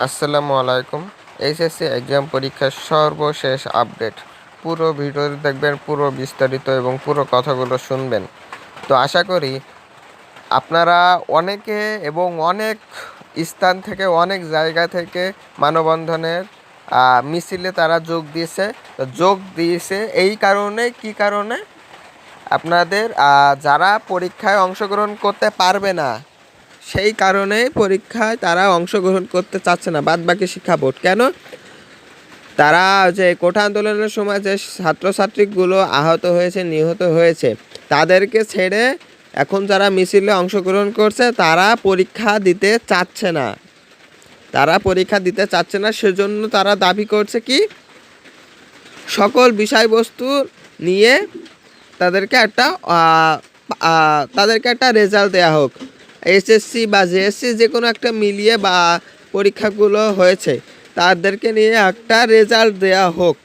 আসসালামু আলাইকুম। HSC exam পরীক্ষার সর্বশেষ আপডেট পুরো ভিডিওতে দেখবেন, পুরো বিস্তারিত এবং পুরো কথাগুলো শুনবেন। তো আশা করি আপনারা অনেকে এবং অনেক স্থান থেকে, অনেক জায়গা থেকে মানববন্ধনের মিছিলে তারা যোগ দিয়েছে এই কারণে, কি কারণে আপনাদের যারা পরীক্ষায় অংশগ্রহণ করতে পারবে না সেই কারণেই পরীক্ষায় তারা অংশগ্রহণ করতে চাচ্ছে না বাদবাকি শিক্ষা বোর্ড। কেন? তারা যে কোঠা আন্দোলনের সময় যে ছাত্রছাত্রীগুলো আহত হয়েছে, নিহত হয়েছে, তাদেরকে ছেড়ে এখন যারা মিছিলে অংশগ্রহণ করছে তারা পরীক্ষা দিতে চাচ্ছে না। সেজন্য তারা দাবি করছে কি, সকল বিষয়বস্তু নিয়ে তাদেরকে একটা রেজাল্ট দেওয়া হোক। এসএসসি বা জেএসসি যে কোনো একটা মিলিয়ে বা পরীক্ষাগুলো হয়েছে তাদেরকে নিয়ে একটা রেজাল্ট দেওয়া হোক।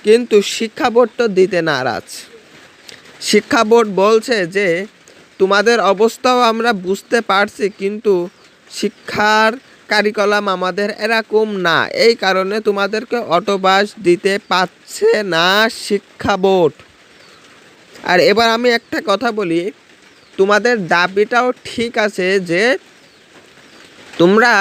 কিন্তু শিক্ষা বোর্ড তো দিতে নারাজ। শিক্ষা বোর্ড বলছে যে তোমাদের অবস্থাও আমরা বুঝতে পারছি, কিন্তু শিক্ষার কারিকুলাম আমাদের এরকম না, এই কারণে তোমাদেরকে অটোপাস দিতে পারছে না শিক্ষা বোর্ড। আর এবার আমি একটা কথা বলি, তোমাদের দাবিটাও ঠিক আছে যে তোমরা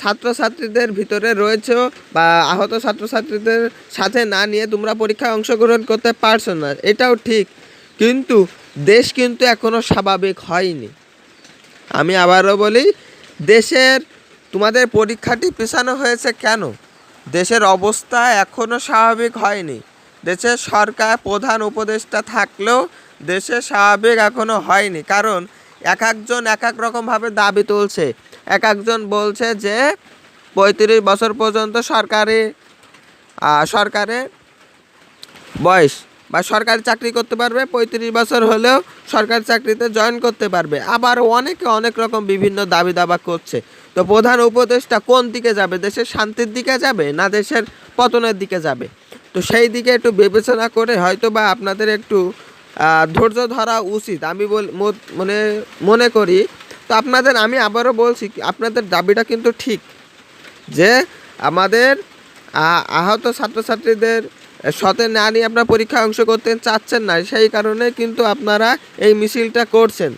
ছাত্রছাত্রীদের ভিতরে রয়েছে বা আহত ছাত্রছাত্রীদের সাথে না নিয়ে তোমরা পরীক্ষায় অংশগ্রহণ করতে পারছো না, এটাও ঠিক। কিন্তু দেশ কিন্তু এখনও স্বাভাবিক হয়নি। আমি আবারও বলি, তোমাদের পরীক্ষাটি পেছানো হয়েছে কেন? দেশের অবস্থা এখনও স্বাভাবিক হয়নি। দেশের সরকার প্রধান উপদেষ্টা থাকলেও দেশে স্বাভাবিক এখনও হয়নি। কারণ একজন এক এক রকমভাবে দাবি তুলছে। একজন বলছে যে 35 বছর পর্যন্ত সরকারের বয়স বা সরকারি চাকরি করতে পারবে, 35 বছর হলেও সরকারি চাকরিতে জয়েন করতে পারবে। আবার অনেকে অনেক রকম বিভিন্ন দাবি দাবা করছে। তো প্রধান উপদেষ্টা কোন দিকে যাবে? দেশের শান্তির দিকে যাবে না দেশের পতনের দিকে যাবে? তো সেই দিকে একটু বিবেচনা করে হয়তো বা আপনাদের একটু ধৈর্য ধরা উচিত আমি মনে করি। তো আমি আবারও বলছি, আপনাদের দাবিটা কিন্তু ঠিক যে আমাদের আহত ছাত্রছাত্রীদের সাথে না নিয়ে আপনারা পরীক্ষায় অংশ করতে চাচ্ছেন না, সেই কারণে কিন্তু আপনারা এই মিছিলটা করছেন।